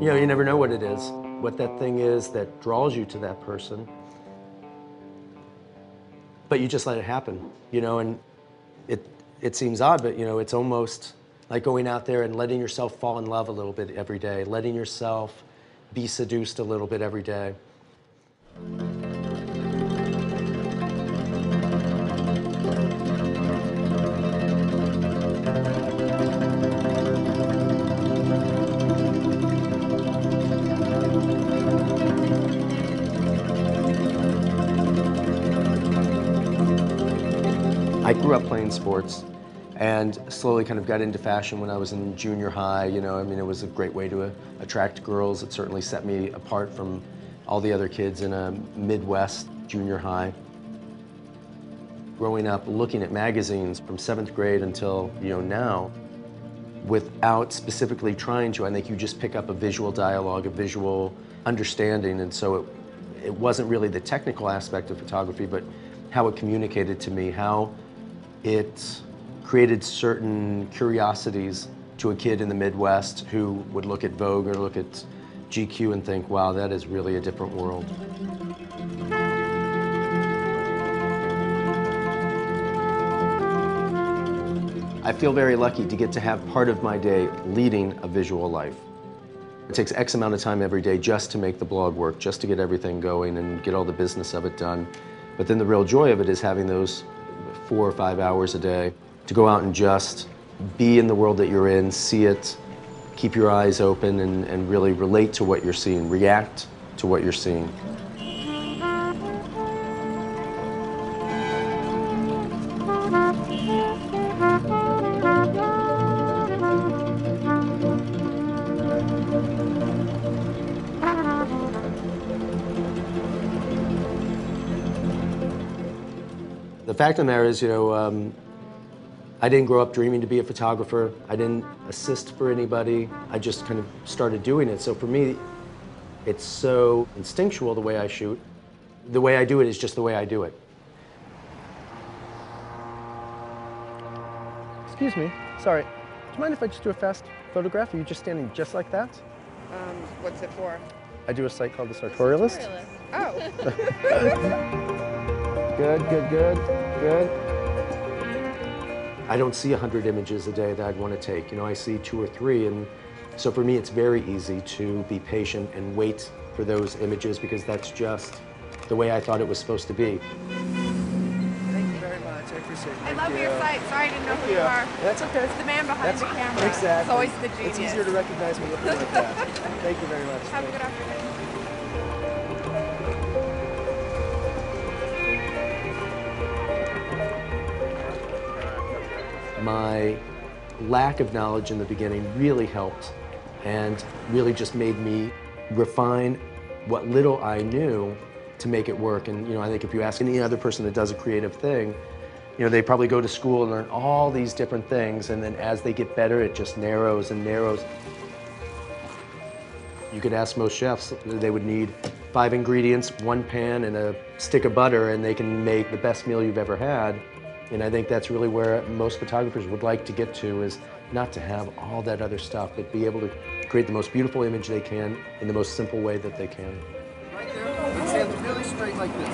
You know, you never know what it is, what that thing is that draws you to that person. But you just let it happen, you know, and it seems odd, but you know, it's almost like going out there and letting yourself fall in love a little bit every day, letting yourself be seduced a little bit every day. I grew up playing sports and slowly kind of got into fashion when I was in junior high. You know, I mean, it was a great way to attract girls. It certainly set me apart from all the other kids in a Midwest junior high. Growing up looking at magazines from 7th grade until, you know, now, without specifically trying to, I think you just pick up a visual dialogue, a visual understanding, and so it wasn't really the technical aspect of photography, but how it communicated to me, how it created certain curiosities to a kid in the Midwest who would look at Vogue or look at GQ and think, wow, that is really a different world. I feel very lucky to get to have part of my day leading a visual life. It takes X amount of time every day just to make the blog work, just to get everything going and get all the business of it done. But then the real joy of it is having those 4 or 5 hours a day to go out and just be in the world that you're in, see it, keep your eyes open, and really relate to what you're seeing, react to what you're seeing. The fact of the matter is, you know, I didn't grow up dreaming to be a photographer. I didn't assist for anybody. I just kind of started doing it. So for me, it's so instinctual the way I shoot. The way I do it is just the way I do it. Excuse me, sorry. Do you mind if I just do a fast photograph? Are you just standing just like that? What's it for? I do a site called the Sartorialist. Oh. Good, good, good, good. I don't see 100 images a day that I'd want to take. You know, I see 2 or 3, and so for me it's very easy to be patient and wait for those images because that's just the way I thought it was supposed to be. Thank you very much. I appreciate it. I love your site. Sorry, I didn't know who you are. That's okay. It's the man behind the camera. Exactly. It's always the genius. It's easier to recognize me looking like that. Thank you very much. Have a good afternoon. My lack of knowledge in the beginning really helped and really just made me refine what little I knew to make it work. And you know, I think if you ask any other person that does a creative thing, you know, they probably go to school and learn all these different things, and then as they get better, it just narrows and narrows. You could ask most chefs, they would need 5 ingredients, 1 pan, and a stick of butter, and they can make the best meal you've ever had. And I think that's really where most photographers would like to get to, is not to have all that other stuff, but be able to create the most beautiful image they can in the most simple way that they can. Right there, and stand really straight like this.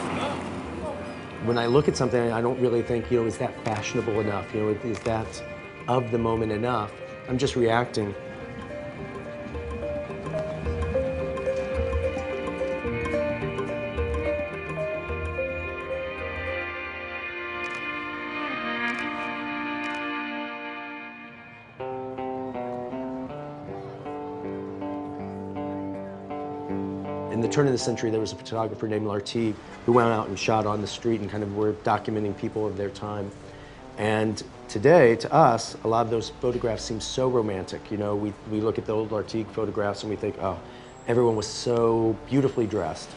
When I look at something, I don't really think, you know, is that fashionable enough? You know, is that of the moment enough? I'm just reacting. In the turn of the century, there was a photographer named Lartigue who went out and shot on the street and kind of were documenting people of their time. And today, to us, a lot of those photographs seem so romantic. You know, we look at the old Lartigue photographs and we think, oh, everyone was so beautifully dressed.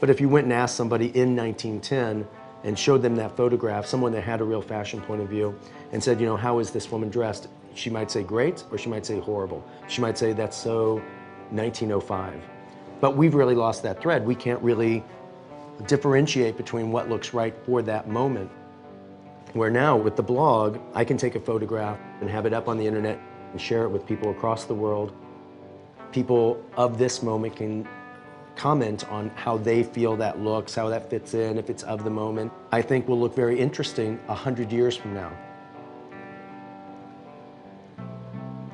But if you went and asked somebody in 1910 and showed them that photograph, someone that had a real fashion point of view, and said, you know, how is this woman dressed? She might say great, or she might say horrible. She might say that's so 1905. But we've really lost that thread. We can't really differentiate between what looks right for that moment. Where now, with the blog, I can take a photograph and have it up on the internet and share it with people across the world. people of this moment can comment on how they feel that looks, how that fits in, if it's of the moment. I think will look very interesting 100 years from now.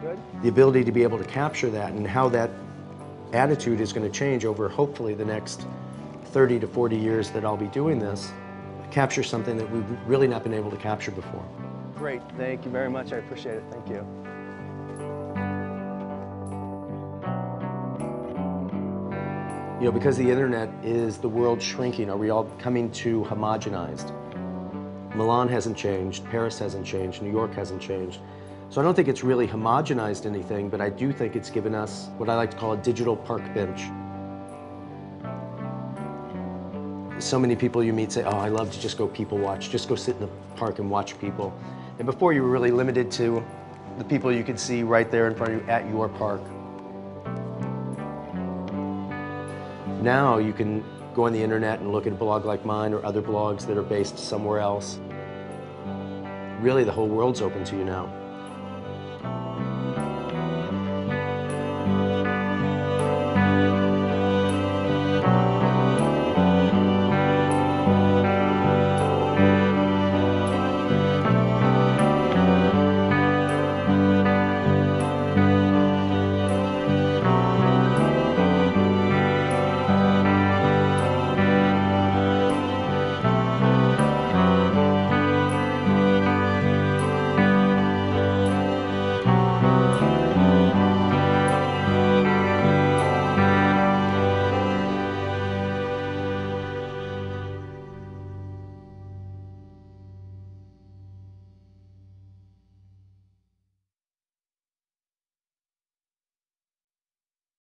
Good. The ability to be able to capture that and how that attitude is going to change over hopefully the next 30 to 40 years that I'll be doing this, capture something that we've really not been able to capture before. Great. Thank you very much. I appreciate it. Thank you. You know, because the internet is the world shrinking, are we all coming too homogenized? Milan hasn't changed, Paris hasn't changed, New York hasn't changed. So I don't think it's really homogenized anything, but I do think it's given us what I like to call a digital park bench. So many people you meet say, oh, I love to just go people watch, just go sit in the park and watch people. And before you were really limited to the people you could see right there in front of you at your park. Now you can go on the internet and look at a blog like mine or other blogs that are based somewhere else. Really, the whole world's open to you now.